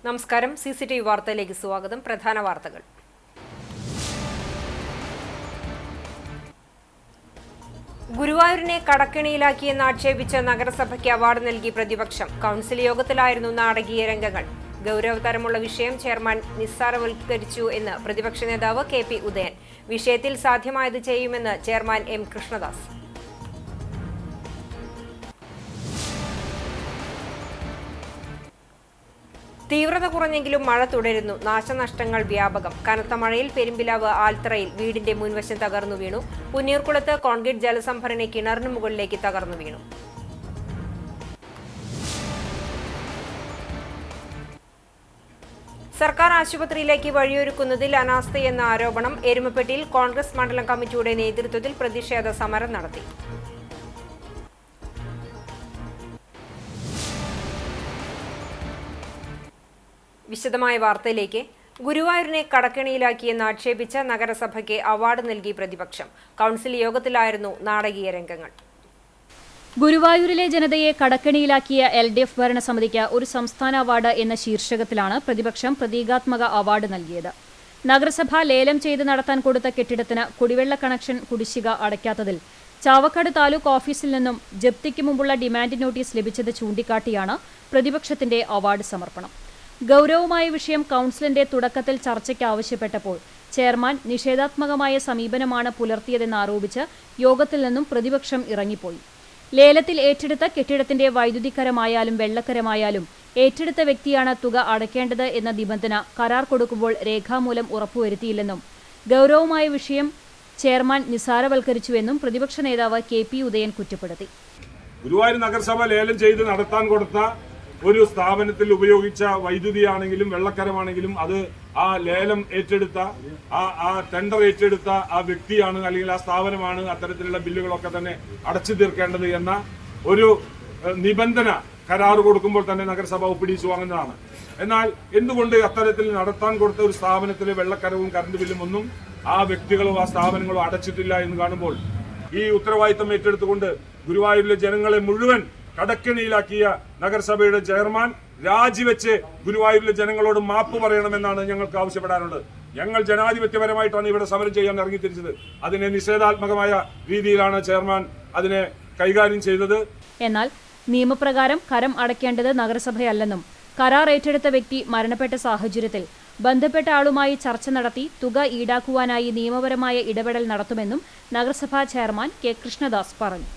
നമസ്കാരം. CCTV വാർത്തയിലേക്ക് സ്വാഗതം. പ്രധാന വാർത്തകൾ. ഗുരുവായൂരിനെ കടക്കെണിയിലാക്കിയെന്ന് ആക്ഷേപിച്ച് നഗരസഭയ്ക്ക് അവാർഡ് നൽകി പ്രതിപക്ഷം. കൗൺസിൽ യോഗത്തിലായിരുന്നു നാടകീയ രംഗങ്ങൾ. ഗൗരവതരമുള്ള വിഷയം ചെയർമാൻ നിസ്സാരവൽക്കരിച്ചു എന്ന് പ്രതിപക്ഷ നേതാവ് KP ഉദയൻ. വിഷയത്തിൽ സാധ്യമായത് ചെയ്യുമെന്ന് ചെയർമാൻ M കൃഷ്ണദാസ്. തീവ്രത കുറഞ്ഞെങ്കിലും മഴ തുടരുന്നു. നാശനഷ്ടങ്ങൾ വ്യാപകം. കനത്ത മഴയിൽ പെരുമ്പിലാവ് ആൽത്തറയിൽ വീടിന്റെ മുൻവശം തകർന്നു വീണു. പുന്നീർകുളത്ത് കോൺക്രീറ്റ് ജലസംഭരണി കിണറിന് മുകളിലേക്ക് തകർന്നു വീണു. സർക്കാർ ആശുപത്രിയിലേക്ക് വഴിയൊരുക്കുന്നതിൽ അനാസ്ഥയെന്ന ആരോപണം. എരുമപ്പെട്ടിയിൽ കോൺഗ്രസ് മണ്ഡലം കമ്മിറ്റിയുടെ നേതൃത്വത്തിൽ പ്രതിഷേധ സമരം നടത്തി. വിശദമായ വാർത്തയിലേക്ക്. ഗുരുവായൂരിനെ കടക്കെണിയിലാക്കിയെന്ന് ആക്ഷേപിച്ച നഗരസഭയ്ക്ക് അവാർഡ് നൽകി പ്രതിപക്ഷം. കൗൺസിൽ യോഗത്തിലായിരുന്നു നാടകീയ രംഗങ്ങൾ. ഗുരുവായൂരിലെ ജനതയെ കടക്കെണിയിലാക്കിയ LDF ഭരണസമിതിക്ക് ഒരു സംസ്ഥാന അവാർഡ് എന്ന ശീർഷകത്തിലാണ് പ്രതിപക്ഷം പ്രതീകാത്മക അവാർഡ് നൽകിയത്. നഗരസഭ ലേലം ചെയ്ത് നടത്താൻ കൊടുത്ത കെട്ടിടത്തിന് കുടിവെള്ള കണക്ഷൻ കുടിശ്ശിക അടയ്ക്കാത്തതിൽ ചാവക്കാട് താലൂക്ക് ഓഫീസിൽ നിന്നും ജപ്തിക്ക് മുമ്പുള്ള ഡിമാൻഡ് നോട്ടീസ് ലഭിച്ചത് ചൂണ്ടിക്കാട്ടിയാണ് പ്രതിപക്ഷത്തിന്റെ അവാർഡ് സമർപ്പണം. ഗൗരവമായ വിഷയം കൗൺസിലിന്റെ തുടക്കത്തിൽ ചർച്ചയ്ക്ക് ആവശ്യപ്പെട്ടപ്പോൾ ചെയർമാൻ നിഷേധാത്മകമായ സമീപനമാണ് പുലർത്തിയതെന്നാരോപിച്ച് യോഗത്തിൽ നിന്നും പ്രതിപക്ഷം ഇറങ്ങിപ്പോയി. ലേലത്തിൽ ഏറ്റെടുത്ത കെട്ടിടത്തിന്റെ വൈദ്യുതിക്കരമായാലും വെള്ളക്കരമായാലും ഏറ്റെടുത്ത വ്യക്തിയാണ് തുക അടയ്ക്കേണ്ടത് എന്ന നിബന്ധന കരാർ കൊടുക്കുമ്പോൾ രേഖാമൂലം ഉറപ്പുവരുത്തിയില്ലെന്നും ഗൗരവമായ വിഷയം ചെയർമാൻ നിസ്സാരവൽക്കരിച്ചുവെന്നും പ്രതിപക്ഷ നേതാവ് KP ഉദയൻ കുറ്റപ്പെടുത്തി. ഗുരുവായൂർ നഗരസഭ ലേലം ചെയ്ത് നടത്താൻ കൊടുത്ത ഒരു സ്ഥാപനത്തിൽ ഉപയോഗിച്ച വൈദ്യുതിയാണെങ്കിലും വെള്ളക്കരമാണെങ്കിലും അത് ആ ലേലം ഏറ്റെടുത്ത ആ ടെൻഡർ ഏറ്റെടുത്ത ആ വ്യക്തിയാണ് അല്ലെങ്കിൽ ആ സ്ഥാപനമാണ് അത്തരത്തിലുള്ള ബില്ലുകളൊക്കെ തന്നെ അടച്ചു തീർക്കേണ്ടത് എന്ന ഒരു നിബന്ധന കരാർ കൊടുക്കുമ്പോൾ തന്നെ നഗരസഭ ഒപ്പിടിച്ചു വാങ്ങുന്നതാണ്. എന്നാൽ എന്തുകൊണ്ട് അത്തരത്തിൽ നടത്താൻ കൊടുത്ത ഒരു സ്ഥാപനത്തിലെ വെള്ളക്കരവും കറണ്ട് ബില്ലും ഒന്നും ആ വ്യക്തികളോ ആ സ്ഥാപനങ്ങളോ അടച്ചിട്ടില്ല എന്ന് കാണുമ്പോൾ ഈ ഉത്തരവാദിത്തം ഏറ്റെടുത്തുകൊണ്ട് ഗുരുവായൂരിലെ ജനങ്ങളെ മുഴുവൻ കടക്കെണിയിലാക്കിയ നഗരസഭയുടെ ചെയർമാൻ രാജിവെച്ച് ഗുരുവായൂരിലെ ജനങ്ങളോട് മാപ്പ് പറയണമെന്നാണ് ഞങ്ങൾക്ക് ആവശ്യപ്പെടാനുള്ളത്. ഞങ്ങൾ ജനാധിപത്യപരമായിട്ടാണ് ഇവിടെ സമരം ചെയ്യാൻ ഇറങ്ങിത്തിരിച്ചത്. അതിനെ നിഷേധാത്മകമായ രീതിയിലാണ് ചെയർമാൻ അതിനെ കൈകാര്യം ചെയ്തത്. എന്നാൽ നിയമപ്രകാരം കരം അടയ്ക്കേണ്ടത് നഗരസഭയല്ലെന്നും കരാർ ഏറ്റെടുത്ത വ്യക്തി മരണപ്പെട്ട സാഹചര്യത്തിൽ ബന്ധപ്പെട്ട ആളുമായി ചർച്ച നടത്തി തുക ഈടാക്കുവാനായി നിയമപരമായ ഇടപെടൽ നടത്തുമെന്നും നഗരസഭാ ചെയർമാൻ K കൃഷ്ണദാസ് പറഞ്ഞു.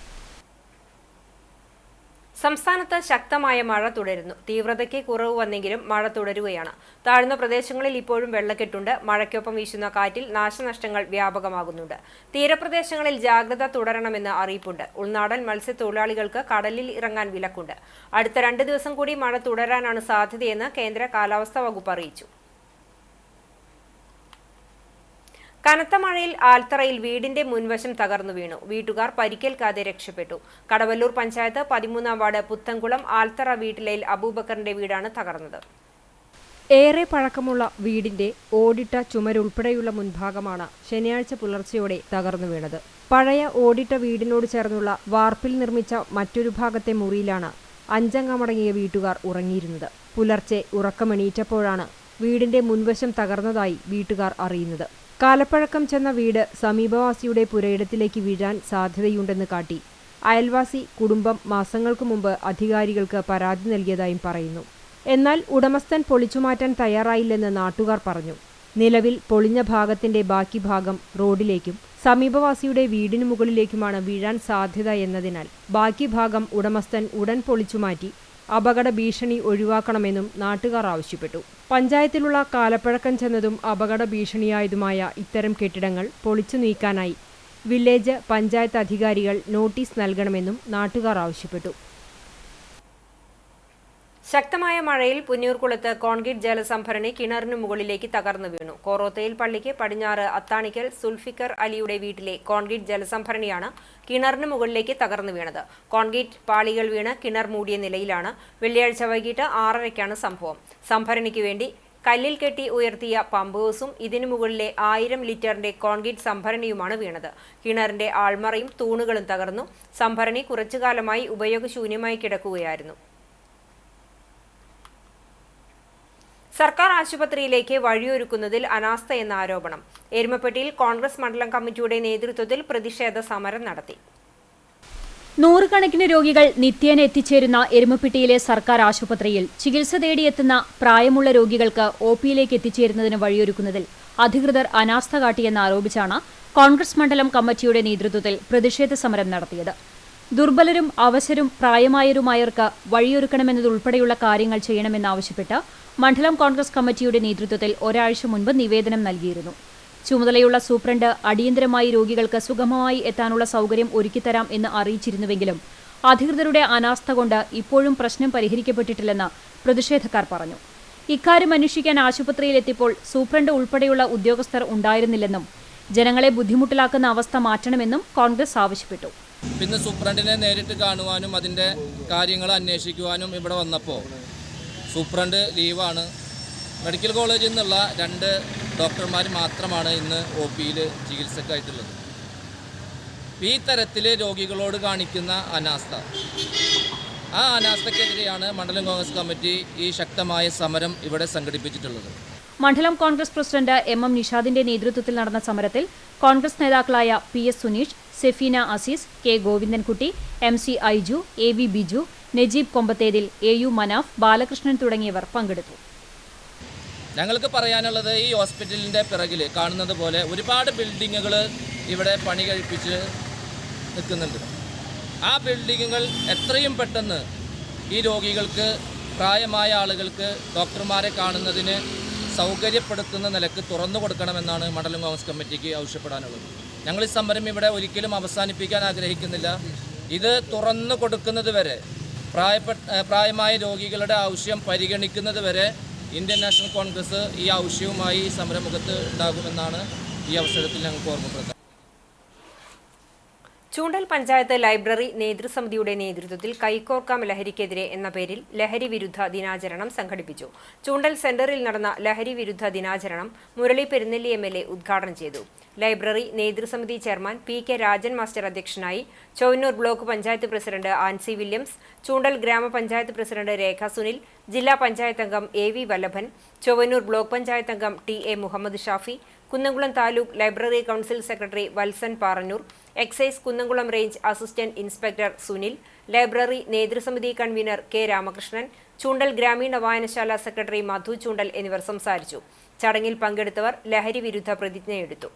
സംസ്ഥാനത്ത് ശക്തമായ മഴ തുടരുന്നു. തീവ്രതയ്ക്ക് കുറവ് വന്നെങ്കിലും മഴ തുടരുകയാണ്. താഴ്ന്ന പ്രദേശങ്ങളിൽ ഇപ്പോഴും വെള്ളക്കെട്ടുണ്ട്. മഴയ്ക്കൊപ്പം വീശുന്ന കാറ്റിൽ നാശനഷ്ടങ്ങൾ വ്യാപകമാകുന്നുണ്ട്. തീരപ്രദേശങ്ങളിൽ ജാഗ്രത തുടരണമെന്ന് അറിയിപ്പുണ്ട്. ഉൾനാടൻ മത്സ്യത്തൊഴിലാളികൾക്ക് കടലിൽ ഇറങ്ങാൻ വിലക്കുണ്ട്. അടുത്ത 2 ദിവസം കൂടി മഴ തുടരാനാണ് സാധ്യതയെന്ന് കേന്ദ്ര കാലാവസ്ഥാ വകുപ്പ് അറിയിച്ചു. കനത്ത മഴയിൽ ആൽത്തറയിൽ വീടിന്റെ മുൻവശം തകർന്നു വീണു. വീട്ടുകാർ പരിക്കേൽക്കാതെ രക്ഷപ്പെട്ടു. കടവല്ലൂർ പഞ്ചായത്ത് 13-ാം വാർഡ് പുത്തൻകുളം ആൽത്തറ വീട്ടിലയിൽ അബൂബക്കറിന്റെ വീടാണ് തകർന്നത്. ഏറെ പഴക്കമുള്ള വീടിന്റെ ഓടിട്ട ചുമരുൾപ്പെടെയുള്ള മുൻഭാഗമാണ് ശനിയാഴ്ച പുലർച്ചെയോടെ തകർന്നു വീണത്. പഴയ ഓടിട്ട വീടിനോട് ചേർന്നുള്ള വാർപ്പിൽ നിർമ്മിച്ച മറ്റൊരു ഭാഗത്തെ മുറിയിലാണ് 5 അംഗമടങ്ങിയ വീട്ടുകാർ ഉറങ്ങിയിരുന്നത്. പുലർച്ചെ ഉറക്കമെണീറ്റപ്പോഴാണ് വീടിന്റെ മുൻവശം തകർന്നതായി വീട്ടുകാർ അറിയുന്നത്. കാലപ്പഴക്കം ചെന്ന വീട് സമീപവാസിയുടെ പുരയിടത്തിലേക്ക് വീഴാൻ സാധ്യതയുണ്ടെന്ന് കാട്ടി അയൽവാസി കുടുംബം മാസങ്ങൾക്ക് മുമ്പ് അധികാരികൾക്ക് പരാതി നൽകിയതായും പറയുന്നു. എന്നാൽ ഉടമസ്ഥൻ പൊളിച്ചുമാറ്റാൻ തയ്യാറായില്ലെന്ന് നാട്ടുകാർ പറഞ്ഞു. നിലവിൽ പൊളിഞ്ഞ ഭാഗത്തിന്റെ ബാക്കി ഭാഗം റോഡിലേക്കും സമീപവാസിയുടെ വീടിനു മുകളിലേക്കുമാണ് വീഴാൻ സാധ്യത എന്നതിനാൽ ബാക്കി ഭാഗം ഉടമസ്ഥൻ ഉടൻ പൊളിച്ചുമാറ്റി അപകട ഭീഷണി ഒഴിവാക്കണമെന്നും നാട്ടുകാർ ആവശ്യപ്പെട്ടു. പഞ്ചായത്തിലുള്ള കാലപ്പഴക്കം ചെന്നതും അപകട ഭീഷണിയായതുമായ ഇത്തരം കെട്ടിടങ്ങൾ പൊളിച്ചു നീക്കാനായി വില്ലേജ് പഞ്ചായത്ത് അധികാരികൾ നോട്ടീസ് നൽകണമെന്നും നാട്ടുകാർ ആവശ്യപ്പെട്ടു. ശക്തമായ മഴയിൽ പുന്നീർകുളത്ത് കോൺക്രീറ്റ് ജലസംഭരണി കിണറിനു മുകളിലേക്ക് തകർന്നു വീണു. കോറോത്തയിൽ പള്ളിക്ക് പടിഞ്ഞാറ് അത്താണിക്കൽ സുൽഫിക്കർ അലിയുടെ വീട്ടിലെ കോൺക്രീറ്റ് ജലസംഭരണിയാണ് കിണറിന് മുകളിലേക്ക് തകർന്നു വീണത്. കോൺക്രീറ്റ് പാളികൾ വീണ് കിണർ മൂടിയ നിലയിലാണ്. വെള്ളിയാഴ്ച വൈകിട്ട് 6:30-ക്കാണ് സംഭവം. സംഭരണിക്ക് വേണ്ടി കല്ലിൽ കെട്ടി ഉയർത്തിയ പമ്പ് ഹൗസും ഇതിനു മുകളിലെ 1000 ലിറ്ററിന്റെ കോൺക്രീറ്റ് സംഭരണിയുമാണ് വീണത്. കിണറിന്റെ ആൾമറയും തൂണുകളും തകർന്നു. സംഭരണി കുറച്ചുകാലമായി ഉപയോഗശൂന്യമായി കിടക്കുകയായിരുന്നു. സർക്കാർ ആശുപത്രിയിലേക്ക് വഴിയൊരുക്കുന്നതിൽ അനാസ്ഥ എന്ന ആരോപണം. എരുമപ്പെട്ടിയിൽ കോൺഗ്രസ് മണ്ഡലം കമ്മിറ്റിയുടെ നേതൃത്വത്തിൽ പ്രതിഷേധ സമരം നടത്തി. നൂറുകണക്കിന് രോഗികൾ നിത്യേന എത്തിച്ചേരുന്ന എരുമപ്പെട്ടിയിലെ സർക്കാർ ആശുപത്രിയിൽ ചികിത്സ തേടിയെത്തുന്ന പ്രായമുള്ള രോഗികൾക്ക് ഒപിയിലേക്ക് എത്തിച്ചേരുന്നതിന് വഴിയൊരുക്കുന്നതിൽ അധികൃതർ അനാസ്ഥ കാട്ടിയെന്നാരോപിച്ചാണ് കോൺഗ്രസ് മണ്ഡലം കമ്മിറ്റിയുടെ നേതൃത്വത്തിൽ പ്രതിഷേധ സമരം നടത്തിയത്. ദുർബലരും അവശരും പ്രായമായവരുമായവർക്ക് വഴിയൊരുക്കണമെന്നതുൾപ്പെടെയുള്ള കാര്യങ്ങൾ ചെയ്യണമെന്നാവശ്യപ്പെട്ട് മണ്ഡലം കോൺഗ്രസ് കമ്മിറ്റിയുടെ നേതൃത്വത്തിൽ ഒരാഴ്ച മുൻപ് നിവേദനം നൽകിയിരുന്നു. ചുമതലയുള്ള സൂപ്രണ്ട് അടിയന്തരമായി രോഗികൾക്ക് സുഗമമായി എത്താനുള്ള സൗകര്യം ഒരുക്കിത്തരാം എന്ന് അറിയിച്ചിരുന്നുവെങ്കിലും അധികൃതരുടെ അനാസ്ഥ കൊണ്ട് ഇപ്പോഴും പ്രശ്നം പരിഹരിക്കപ്പെട്ടിട്ടില്ലെന്ന് പ്രതിഷേധക്കാർ പറഞ്ഞു. ഇക്കാര്യം അന്വേഷിക്കാൻ ആശുപത്രിയിലെത്തിയപ്പോൾ സൂപ്രണ്ട് ഉൾപ്പെടെയുള്ള ഉദ്യോഗസ്ഥർ ഉണ്ടായിരുന്നില്ലെന്നും ജനങ്ങളെ ബുദ്ധിമുട്ടിലാക്കുന്ന അവസ്ഥ മാറ്റണമെന്നും കോൺഗ്രസ് ആവശ്യപ്പെട്ടു. പിന്നെ സൂപ്രണ്ടിനെ നേരിട്ട് കാണുവാനും അതിൻ്റെ കാര്യങ്ങൾ അന്വേഷിക്കുവാനും ഇവിടെ വന്നപ്പോൾ സൂപ്രണ്ട് ലീവാണ്. മെഡിക്കൽ കോളേജിൽ നിന്നുള്ള 2 ഡോക്ടർമാർ മാത്രമാണ് ഇന്ന് ഒപിയിൽ ചികിത്സക്കായിട്ടുള്ളത്. ഈ തരത്തിൽ രോഗികളോട് കാണിക്കുന്ന അനാസ്ഥ, ആ അനാസ്ഥക്കെതിരെയാണ് മണ്ഡലം കോൺഗ്രസ് കമ്മിറ്റി ഈ ശക്തമായ സമരം ഇവിടെ സംഘടിപ്പിച്ചിട്ടുള്ളത്. മണ്ഡലം കോൺഗ്രസ് പ്രസിഡന്റ് എം നിഷാദിന്റെ നേതൃത്വത്തിൽ നടന്ന സമരത്തിൽ കോൺഗ്രസ് നേതാക്കളായ PS Suneesh, Safeena Azeez, K Govindankutty, MC Aiju, AV Biju, Najeeb Kombathethil, AU Manaf, Balakrishnan തുടങ്ങിയവർ പങ്കെടുത്തു. ഞങ്ങൾക്ക് പറയാനുള്ളത്, ഈ ഹോസ്പിറ്റലിൻ്റെ പിറകിൽ കാണുന്നത് പോലെ ഒരുപാട് ബിൽഡിങ്ങുകൾ ഇവിടെ പണി കഴിപ്പിച്ച് നിൽക്കുന്നുണ്ട്. ആ ബിൽഡിങ്ങുകൾ എത്രയും പെട്ടെന്ന് ഈ രോഗികൾക്ക്, പ്രായമായ ആളുകൾക്ക് ഡോക്ടർമാരെ കാണുന്നതിന് സൗകര്യപ്പെടുത്തുന്ന നിലക്ക് തുറന്നു കൊടുക്കണമെന്നാണ് മണ്ഡലം കോൺഗ്രസ് കമ്മിറ്റിക്ക് ആവശ്യപ്പെടാനുള്ളത്. ഞങ്ങൾ ഈ സമരം ഇവിടെ ഒരിക്കലും അവസാനിപ്പിക്കാൻ ആഗ്രഹിക്കുന്നില്ല. ഇത് തുറന്നു കൊടുക്കുന്നത് വരെ, പ്രായമായ രോഗികളുടെ ആവശ്യം പരിഗണിക്കുന്നത് വരെ ഇന്ത്യൻ നാഷണൽ കോൺഗ്രസ് ഈ ആവശ്യവുമായി സമരമുഖത്ത് ഉണ്ടാകുമെന്നാണ് ഈ അവസരത്തിൽ ഞങ്ങൾക്ക് ഓർമ്മപ്പെടുത്തുന്നത്. ചൂണ്ടൽ പഞ്ചായത്ത് ലൈബ്രറി നേതൃസമിതിയുടെ നേതൃത്വത്തിൽ കൈക്കോർക്കാം ലഹരിക്കെതിരെ എന്ന പേരിൽ ലഹരി വിരുദ്ധ ദിനാചരണം സംഘടിപ്പിച്ചു. ചൂണ്ടൽ സെന്ററിൽ നടന്ന ലഹരി വിരുദ്ധ ദിനാചരണം മുരളി പെരുന്നെല്ലി MLA ഉദ്ഘാടനം ചെയ്തു. ലൈബ്രറി നേതൃസമിതി ചെയർമാൻ PK രാജൻ മാസ്റ്റർ അധ്യക്ഷനായി. ചൊവ്വന്നൂർ ബ്ലോക്ക് പഞ്ചായത്ത് പ്രസിഡന്റ് ആൻസി വില്യംസ്, ചൂണ്ടൽ ഗ്രാമപഞ്ചായത്ത് പ്രസിഡന്റ് രേഖ സുനിൽ, ജില്ലാ പഞ്ചായത്ത് അംഗം AV വല്ലഭൻ, ചൊവ്വന്നൂർ ബ്ലോക്ക് പഞ്ചായത്ത് അംഗം TA Muhammad Shafi, Kunnamkulam taluk library council secretary Valsan Parannur, excise Kunnamkulam range assistant inspector Sunil, library നേതൃസമിതി കൺവീനർ K രാമകൃഷ്ണൻ, ചൂണ്ടൽ ഗ്രാമീണ വായനശാല സെക്രട്ടറി മധു ചൂണ്ടൽ എന്നിവർ സംസാരിച്ചു. ചടങ്ങിൽ പങ്കെടുത്തവർ ലഹരി വിരുദ്ധ പ്രതിജ്ഞയെടുത്തു.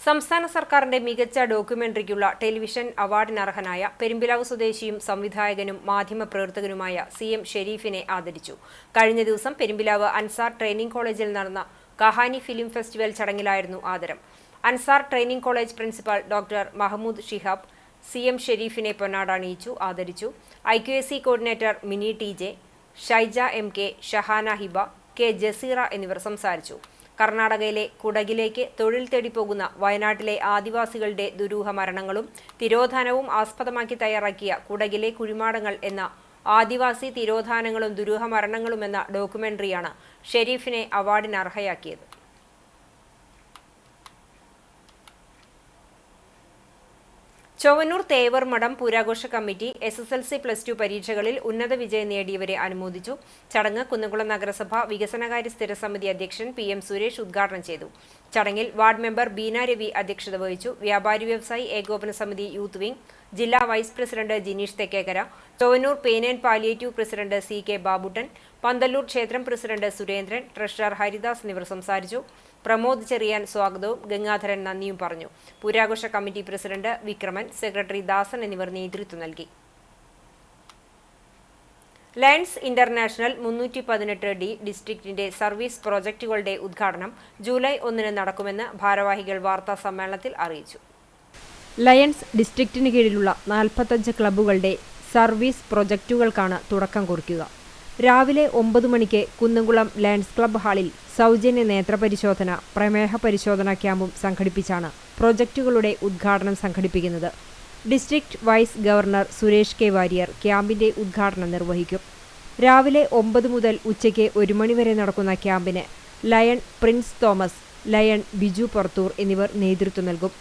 സംസ്ഥാന സർക്കാരിന്റെ മികച്ച ഡോക്യുമെന്ററിക്കുള്ള ടെലിവിഷൻ അവാർഡിനർഹനായ പെരുമ്പിലാവ് സ്വദേശിയും സംവിധായകനും മാധ്യമപ്രവർത്തകനുമായ CM ഷെരീഫിനെ ആദരിച്ചു. കഴിഞ്ഞ ദിവസം പെരുമ്പിലാവ് അൻസാർ ട്രെയിനിംഗ് കോളേജിൽ നടന്ന കഹാനി ഫിലിം ഫെസ്റ്റിവൽ ചടങ്ങിലായിരുന്നു ആദരം. Ansar training college principal doctor Mahmood Shihab CM ഷെരീഫിനെ പൊന്നാട അണിയിച്ചു ആദരിച്ചു. IQAC coordinator Mini TJ, Shaija MK, Shahana Hiba, K Jaseera എന്നിവർ സംസാരിച്ചു. കർണാടകയിലെ കുടകിലേക്ക് തൊഴിൽ തേടി പോകുന്ന വയനാട്ടിലെ ആദിവാസികളുടെ ദുരൂഹ മരണങ്ങളും തിരോധാനവും ആസ്പദമാക്കി തയ്യാറാക്കിയ കുടകിലെ കുഴിമാടങ്ങൾ എന്ന ആദിവാസി തിരോധാനങ്ങളും ദുരൂഹ മരണങ്ങളും എന്ന ഡോക്യുമെന്ററിയാണ് ഷെരീഫിനെ അവാർഡിന് അർഹയാക്കിയത്. ചൊവ്വന്നൂർ തേവർമഠം പൂരാഘോഷ കമ്മിറ്റി SSLC+2 പരീക്ഷകളിൽ ഉന്നത വിജയം നേടിയവരെ അനുമോദിച്ചു. ചടങ്ങ് കുന്നംകുളം നഗരസഭ വികസനകാര്യ സ്ഥിരസമിതി അധ്യക്ഷൻ PM സുരേഷ് ഉദ്ഘാടനം ചെയ്തു. ചടങ്ങിൽ വാർഡ് മെമ്പർ ബീന രവി അധ്യക്ഷത വഹിച്ചു. വ്യാപാരി വ്യവസായി ഏകോപന സമിതി യൂത്ത് വിംഗ് ജില്ലാ vice president Jineesh Thekkekara, Chowwannur pain and palliative president CK Babuttan, Panthallur ക്ഷേത്രം പ്രസിഡന്റ് സുരേന്ദ്രൻ, ട്രഷറർ ഹരിദാസ് എന്നിവർ സംസാരിച്ചു. പ്രമോദ് ചെറിയാൻ സ്വാഗതവും ഗംഗാധരൻ നന്ദിയും പറഞ്ഞു. പൂരാഘോഷ കമ്മിറ്റി പ്രസിഡന്റ് വിക്രമൻ, സെക്രട്ടറി ദാസൻ എന്നിവർ നേതൃത്വം നൽകി. ലയൺസ് ഇന്റർനാഷണൽ 318D ഡിസ്ട്രിക്റ്റിന്റെ സർവീസ് പ്രോജക്റ്റുകളുടെ ഉദ്ഘാടനം ജൂലൈ 1 നടക്കുമെന്ന് ഭാരവാഹികൾ വാർത്താ സമ്മേളനത്തിൽ അറിയിച്ചു. ലയൺസ് ഡിസ്ട്രിക്റ്റിന് കീഴിലുള്ള 45 ക്ലബ്ബുകളുടെ സർവീസ് പ്രൊജക്റ്റുകൾക്കാണ് തുടക്കം കുറിക്കുക. രാവിലെ 9 മണിക്ക് കുന്നംകുളം ലയൺസ് ക്ലബ്ബ് ഹാളിൽ സൗജന്യ നേത്രപരിശോധന, പ്രമേഹ പരിശോധന ക്യാമ്പും സംഘടിപ്പിച്ചാണ് പ്രൊജക്റ്റുകളുടെ ഉദ്ഘാടനം സംഘടിപ്പിക്കുന്നത്. District vice governor Suresh K Variyar ക്യാമ്പിന്റെ ഉദ്ഘാടനം നിർവഹിക്കും. രാവിലെ 9 മുതൽ ഉച്ചയ്ക്ക് 1 മണി വരെ നടക്കുന്ന ക്യാമ്പിന് lion Prince Thomas, lion Biju Purathur എന്നിവർ നേതൃത്വം നൽകും.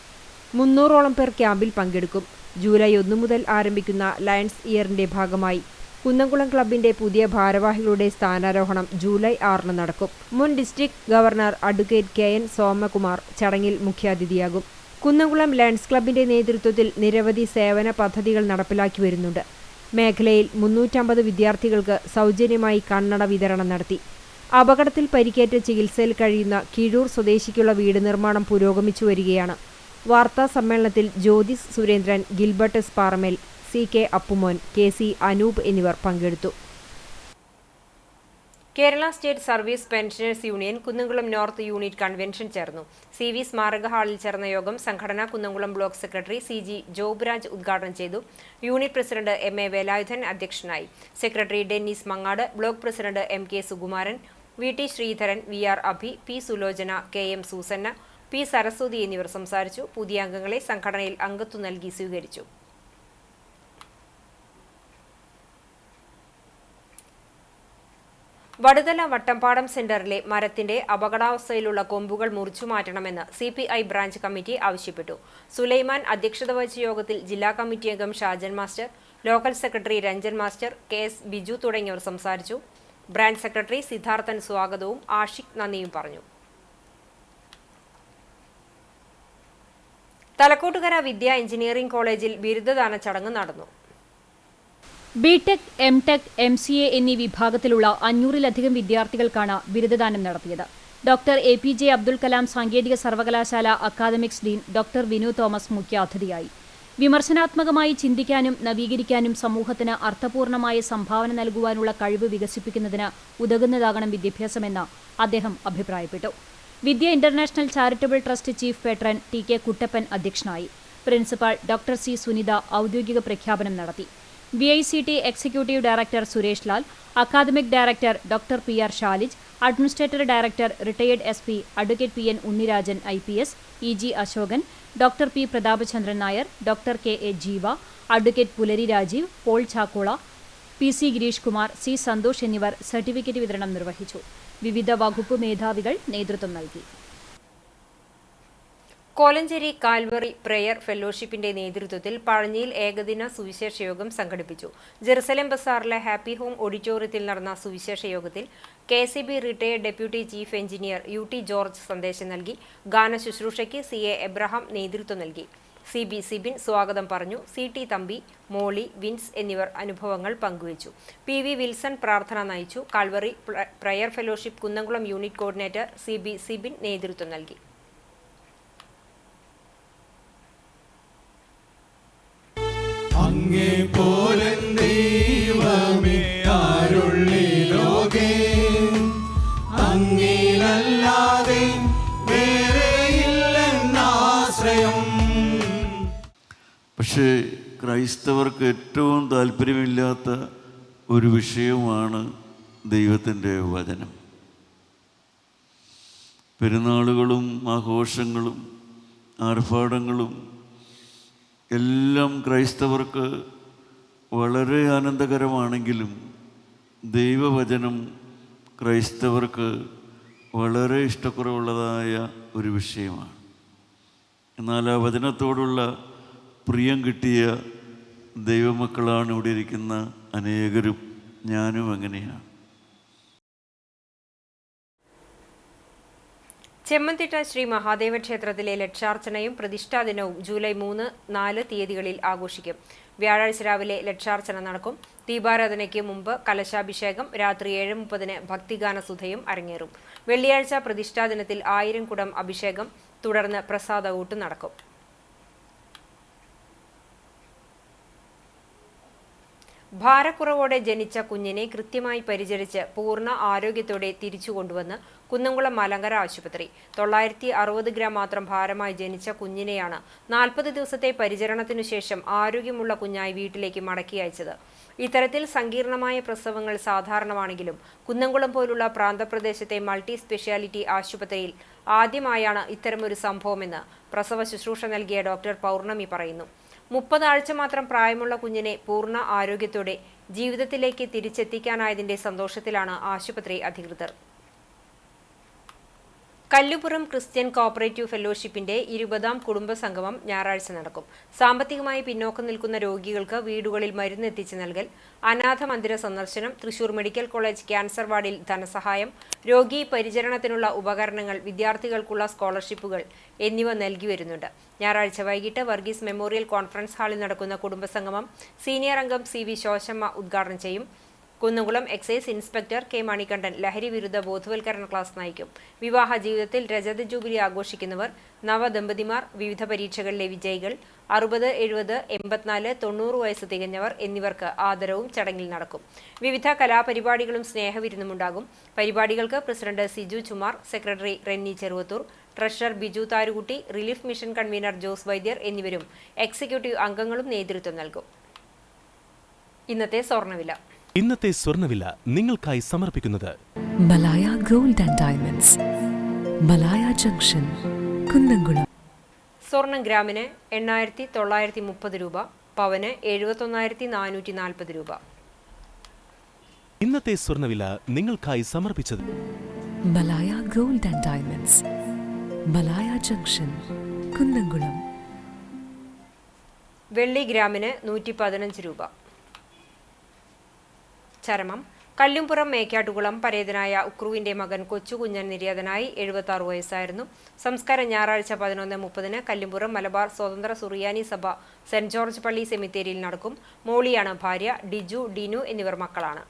300ഓളം പേർ ക്യാമ്പിൽ പങ്കെടുക്കും. ജൂലൈ 1 മുതൽ ആരംഭിക്കുന്ന ലയൺസ് ഇയറിന്റെ ഭാഗമായി കുന്നംകുളം ക്ലബിന്റെ പുതിയ ഭാരവാഹികളുടെ സ്ഥാനാരോഹണം ജൂലൈ 6 നടക്കും. മുൻ district governor advocate KN Somakumar ചടങ്ങിൽ മുഖ്യാതിഥിയാകും. കുന്നംകുളം ലയൺസ് ക്ലബിന്റെ നേതൃത്വത്തിൽ നിരവധി സേവന പദ്ധതികൾ നടപ്പിലാക്കി വരുന്നുണ്ട്. മേഖലയിൽ 350 വിദ്യാർത്ഥികൾക്ക് സൗജന്യമായി കണ്ണട വിതരണം നടത്തി. അപകടത്തിൽ പരിക്കേറ്റ് ചികിത്സയിൽ കഴിയുന്ന കിഴൂർ സ്വദേശിക്കുള്ള വീട് നിർമ്മാണം പുരോഗമിച്ചു വരികയാണ്. വാർത്താ സമ്മേളനത്തിൽ Jyothis Surendran, Gilbert S Paramel, CK Appumon, KC Anoop എന്നിവർ പങ്കെടുത്തു. Kerala state service pensioners union Kunnamkulam north unit convention ചേർന്നു. CV സ്മാരക ഹാളിൽ ചേർന്ന യോഗം സംഘടന Kunnamkulam block secretary CG Jobraj ഉദ്ഘാടനം ചെയ്തു. യൂണിറ്റ് പ്രസിഡന്റ് MA വേലായുധൻ അധ്യക്ഷനായി. Secretary Dennis Mangad, block president MK Sukumaran, VT Sreedharan, VR Abhi, P Sulochana, KM Susanna, P Saraswathi എന്നിവർ സംസാരിച്ചു. പുതിയ അംഗങ്ങളെ സംഘടനയിൽ അംഗത്വം നൽകി സ്വീകരിച്ചു. വടുതല വട്ടംപാടം സെന്ററിലെ മരത്തിന്റെ അപകടാവസ്ഥയിലുള്ള കൊമ്പുകൾ മുറിച്ചുമാറ്റണമെന്ന് CPI ബ്രാഞ്ച് കമ്മിറ്റി ആവശ്യപ്പെട്ടു. സുലൈമാൻ അധ്യക്ഷത വഹിച്ച യോഗത്തിൽ ജില്ലാ കമ്മിറ്റി അംഗം Shajan master, local secretary Ranjan master, KS Biju തുടങ്ങിയവർ സംസാരിച്ചു. ബ്രാഞ്ച് സെക്രട്ടറി സിദ്ധാർത്ഥൻ സ്വാഗതവും ആഷിഖ് നന്ദിയും പറഞ്ഞു. തലക്കോട്ടുകര വിദ്യ എഞ്ചിനീയറിംഗ് കോളേജിൽ ബിരുദദാന ചടങ്ങ് നടന്നു. BTech, MTech, MCA എന്നീ വിഭാഗത്തിലുള്ള 500-ലധികം വിദ്യാർത്ഥികൾക്കാണ് ബിരുദദാനം നടത്തിയത്. ഡോക്ടർ APJ അബ്ദുൽ കലാം സാങ്കേതിക സർവകലാശാല academics dean doctor Vinu Thomas മുഖ്യാതിഥിയായി. വിമർശനാത്മകമായി ചിന്തിക്കാനും നവീകരിക്കാനും സമൂഹത്തിന് അർത്ഥപൂർണമായ സംഭാവന നൽകുവാനുള്ള കഴിവ് വികസിപ്പിക്കുന്നതിന് ഉതകുന്നതാകണം വിദ്യാഭ്യാസമെന്ന് അദ്ദേഹം അഭിപ്രായപ്പെട്ടു. Vidya international charitable trust chief patron TK Kuttappan അധ്യക്ഷനായി. പ്രിൻസിപ്പൽ ഡോക്ടർ C സുനിത ഔദ്യോഗിക പ്രഖ്യാപനം നടത്തി. VICT executive director Suresh Lal, academic director doctor PR Shalij, administrator director retired SP advocate PN Unnirajan IPS, EG Ashokan, doctor P Prathapachandran Nair, doctor KA Jeeva, advocate Pulari Rajeev, Paul Chakkola, PC Gireesh Kumar, C Santhosh എന്നിവർ certificate വിതരണം നിർവഹിച്ചു. വിവിധ വകുപ്പ് മേധാവികൾ നേതൃത്വം നൽകി. കോലഞ്ചേരി കാൽവറി പ്രയർ ഫെലോഷിപ്പിന്റെ നേതൃത്വത്തിൽ പഴഞ്ഞിയിൽ ഏകദിന സുവിശേഷ യോഗം സംഘടിപ്പിച്ചു. ജെറുസലേം ബസാറിലെ ഹാപ്പി ഹോം ഓഡിറ്റോറിയത്തിൽ നടന്ന സുവിശേഷ യോഗത്തിൽ KCB retired deputy chief engineer UT George സന്ദേശം നൽകി. ഗാന ശുശ്രൂഷയ്ക്ക് CA എബ്രഹാം നേതൃത്വം നൽകി. CB സിബിൻ സ്വാഗതം പറഞ്ഞു. CT തമ്പി, മോളി, വിൻസ് എന്നിവർ അനുഭവങ്ങൾ പങ്കുവച്ചു. PV വിൽസൺ പ്രാർത്ഥന നയിച്ചു. Calvary prayer fellowship Kunnamkulam unit coordinator CB Sibin നേതൃത്വം നൽകി. അങ്ങേ പോലെ ദൈവമേ ആരുള്ളി ലോകേ, അങ്ങേലല്ലാതെ വേറെയില്ലെന്നാശ്രയം. പക്ഷേ ക്രൈസ്തവർക്ക് ഏറ്റവും താല്പര്യമില്ലാത്ത ഒരു വിഷയമാണ് ദൈവത്തിൻ്റെ വചനം. പെരുന്നാളുകളും ആഘോഷങ്ങളും ആർഭാടങ്ങളും എല്ലാം ക്രൈസ്തവർക്ക് വളരെ ആനന്ദകരമാണെങ്കിലും ദൈവവചനം ക്രൈസ്തവർക്ക് വളരെ ഇഷ്ടക്കുറവുള്ളതായ ഒരു വിഷയമാണ്. എന്നാൽ ആ വചനത്തോടുള്ള പ്രിയം കിട്ടിയ ദൈവമക്കളാണ് ഇവിടെ ഇരിക്കുന്ന അനേകരും. ഞാനും അങ്ങനെയാണ്. ചെമ്മന്തിട്ട ശ്രീ മഹാദേവ ക്ഷേത്രത്തിലെ ലക്ഷാർച്ചനയും പ്രതിഷ്ഠാ ദിനവും ജൂലൈ 3, 4 തീയതികളിൽ ആഘോഷിക്കും. വ്യാഴാഴ്ച രാവിലെ ലക്ഷാർച്ചന നടക്കും. ദീപാരാധനയ്ക്ക് മുമ്പ് കലശാഭിഷേകം, രാത്രി 7:30 ഭക്തിഗാനസുധയും അരങ്ങേറും. വെള്ളിയാഴ്ച പ്രതിഷ്ഠാ ദിനത്തിൽ 1000 കുടം അഭിഷേകം, തുടർന്ന് പ്രസാദ ഊട്ട് നടക്കും. ഭാരക്കുറവോടെ ജനിച്ച കുഞ്ഞിനെ കൃത്യമായി പരിചരിച്ച് പൂർണ്ണ ആരോഗ്യത്തോടെ തിരിച്ചുകൊണ്ടുവന്ന് കുന്നംകുളം മലങ്കര ആശുപത്രി. 960 ഗ്രാം മാത്രം ഭാരമായി ജനിച്ച കുഞ്ഞിനെയാണ് 40 ദിവസത്തെ പരിചരണത്തിനു ശേഷം ആരോഗ്യമുള്ള കുഞ്ഞായി വീട്ടിലേക്ക് മടക്കി അയച്ചത്. ഇത്തരത്തിൽ സങ്കീർണമായ പ്രസവങ്ങൾ സാധാരണമാണെങ്കിലും കുന്നംകുളം പോലുള്ള പ്രാന്തപ്രദേശത്തെ മൾട്ടി സ്പെഷ്യാലിറ്റി ആശുപത്രിയിൽ ആദ്യമായാണ് ഇത്തരമൊരു സംഭവമെന്ന് പ്രസവ ശുശ്രൂഷ നൽകിയ ഡോക്ടർ പൗർണമി പറയുന്നു. 30 ആഴ്ച മാത്രം പ്രായമുള്ള കുഞ്ഞിനെ പൂർണ്ണ ആരോഗ്യത്തോടെ ജീവിതത്തിലേക്ക് തിരിച്ചെത്തിക്കാനായതിന്റെ സന്തോഷത്തിലാണ് ആശുപത്രി അധികൃതർ. കല്ലുപുറം ക്രിസ്ത്യൻ കോപ്പറേറ്റീവ് ഫെലോഷിപ്പിന്റെ 20ാം കുടുംബസംഗമം ഞായറാഴ്ച നടക്കും. സാമ്പത്തികമായി പിന്നോക്കം നിൽക്കുന്ന രോഗികൾക്ക് വീടുകളിൽ മരുന്ന് എത്തിച്ചു നൽകൽ, അനാഥ മന്ദിര സന്ദർശനം, തൃശൂർ മെഡിക്കൽ കോളേജ് ക്യാൻസർ വാർഡിൽ ധനസഹായം, രോഗി പരിചരണത്തിനുള്ള ഉപകരണങ്ങൾ, വിദ്യാർത്ഥികൾക്കുള്ള സ്കോളർഷിപ്പുകൾ എന്നിവ നൽകി വരുന്നുണ്ട്. ഞായറാഴ്ച വൈകിട്ട് വർഗീസ് മെമ്മോറിയൽ കോൺഫറൻസ് ഹാളിൽ നടക്കുന്ന കുടുംബസംഗമം സീനിയർ അംഗം CV ശോശമ്മ ഉദ്ഘാടനം ചെയ്യും. Kunnamkulam excise inspector K Manikandan ലഹരി വിരുദ്ധ ബോധവൽക്കരണ ക്ലാസ് നയിക്കും. വിവാഹ ജീവിതത്തിൽ രജത ജൂബിലി ആഘോഷിക്കുന്നവർ, നവദമ്പതിമാർ, വിവിധ പരീക്ഷകളിലെ വിജയികൾ, 60, 70, 84, 90 വയസ്സ് തികഞ്ഞവർ എന്നിവർക്ക് ആദരവും ചടങ്ങിൽ നടക്കും. വിവിധ കലാപരിപാടികളും സ്നേഹവിരുന്നുമുണ്ടാകും. പരിപാടികൾക്ക് president Siju Chumar, secretary Renny Cheruvathur, treasurer Biju Tharukutty, relief mission convener Jose Vaidyar എന്നിവരും എക്സിക്യൂട്ടീവ് അംഗങ്ങളും നേതൃത്വം നൽകും. ഇന്നത്തെ സ്വർണ്ണവില നിങ്ങൾക്കായി സമർപ്പിക്കുന്നത് Malaya gold and diamonds, Malaya junction, Kunnamkulam. സ്വർണം ഗ്രാമിന് 8,930 രൂപ, പവന് 71,440 രൂപ. ഇന്നത്തെ സ്വർണ്ണവില നിങ്ങൾക്കായി സമർപ്പിച്ചത് Malaya gold and diamonds, Malaya junction, Kunnamkulam. വെള്ളി ഗ്രാമിന് 115 രൂപ. ചരമം കല്ലുംപുറം മേക്കാട്ടുകുളം പരേതനായ ഉക്രുവിന്റെ മകൻ കൊച്ചുകുഞ്ഞൻ നിര്യാതനായി 76 വയസ്സായിരുന്നു. സംസ്കാരം ഞായറാഴ്ച 11:30 കല്ലുംപുറം മലബാർ സ്വതന്ത്ര സുറിയാനി സഭ സെന്റ് ജോർജ് പള്ളി സെമിത്തേരിയിൽ നടക്കും. മോളിയാണ് ഭാര്യ. ഡിജു, ഡിനു എന്നിവർ മക്കളാണ്.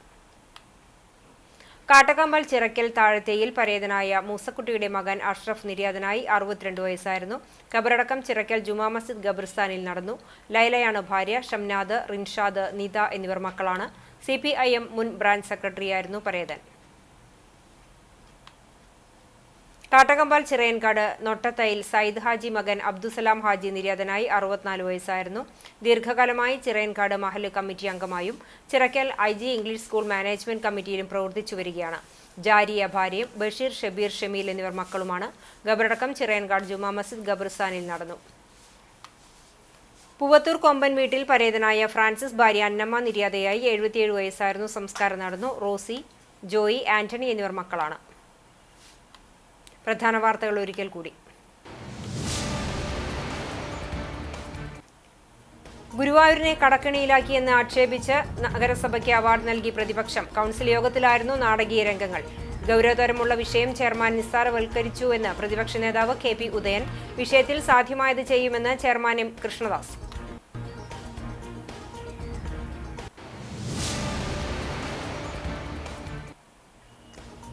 കാട്ടകമ്പൽ ചിറക്കൽ താഴത്തേയിൽ പരേതനായ മൂസക്കുട്ടിയുടെ മകൻ അഷ്റഫ് നിര്യാതനായി 62 വയസ്സായിരുന്നു. ഖബറടക്കം ചിറക്കൽ ജുമാ മസ്ജിദ് ഖബർസ്ഥാനിൽ നടന്നു. ലൈലയാണ് ഭാര്യ. ഷംനാദ്, റിൻഷാദ്, നിത എന്നിവർ മക്കളാണ്. CPIM മുൻ ബ്രാഞ്ച് സെക്രട്ടറിയായിരുന്നു പരേതൻ. കാട്ടകമ്പാൽ ചിറയൻകാട് നൊട്ടത്തയിൽ സയ്യിദ് ഹാജി മകൻ അബ്ദുസലാം ഹാജി നിര്യാതനായി 64 വയസ്സായിരുന്നു. ദീർഘകാലമായി ചിറയൻകാട് മഹല്ല് കമ്മിറ്റി അംഗമായും Chirakkal IG English school management കമ്മിറ്റിയിലും പ്രവർത്തിച്ചു വരികയാണ്. ജാരിയ ഭാര്യയും ബഷീർ, ഷബീർ, ഷമീൽ എന്നിവർ മക്കളുമാണ്. ഖബറടക്കം ചിറയൻകാട് ജുമാ മസ്ജിദ് ഖബർസ്ഥാനിൽ നടന്നു. പൂവത്തൂർ കൊമ്പൻ വീട്ടിൽ പരേതനായ ഫ്രാൻസിസ് ഭാര്യ അന്നമ്മ നിര്യാതയായി 77 വയസ്സായിരുന്നു. സംസ്കാരം നടന്നു. റോസി, ജോയി, ആന്റണി എന്നിവർ മക്കളാണ്. പ്രധാന വാർത്തകൾ ഒരിക്കൽ കൂടി. ഗുരുവായൂരിനെ കടക്കെണിയിലാക്കിയെന്ന് ആക്ഷേപിച്ച് നഗരസഭയ്ക്ക് അവാർഡ് നൽകി പ്രതിപക്ഷം. കൗൺസിൽ യോഗത്തിലായിരുന്നു നാടകീയ രംഗങ്ങൾ. ഗൗരവതരമുള്ള വിഷയം ചെയർമാൻ നിസ്സാരവൽക്കരിച്ചുവെന്ന് പ്രതിപക്ഷ നേതാവ് KP ഉദയൻ. വിഷയത്തിൽ സാധ്യമായത് ചെയ്യുമെന്ന് ചെയർമാൻ M കൃഷ്ണദാസ്.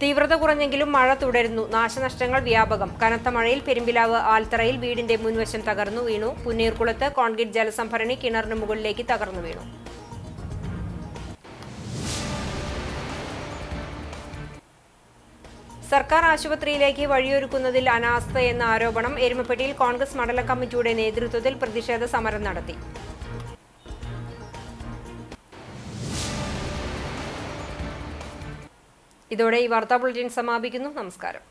തീവ്രത കുറഞ്ഞെങ്കിലും മഴ തുടരുന്നു. നാശനഷ്ടങ്ങൾ വ്യാപകം. കനത്ത മഴയിൽ പെരുമ്പിലാവ് ആൽത്തറയിൽ വീടിന്റെ മുൻവശം തകർന്നു വീണു. പുന്നീർകുളത്ത് കോൺക്രീറ്റ് ജലസംഭരണി കിണറിന് മുകളിലേക്ക് തകർന്നു വീണു. സർക്കാർ ആശുപത്രിയിലേക്ക് വഴിയൊരുക്കുന്നതിൽ അനാസ്ഥയെന്ന ആരോപണം. എരുമപ്പെട്ടിയിൽ കോൺഗ്രസ് മണ്ഡലം കമ്മിറ്റിയുടെ നേതൃത്വത്തിൽ പ്രതിഷേധ സമരം നടത്തി. ഇതോടെ ഈ വാർത്താ ബുള്ളറ്റിൻ സമാപിക്കുന്നു. നമസ്കാരം.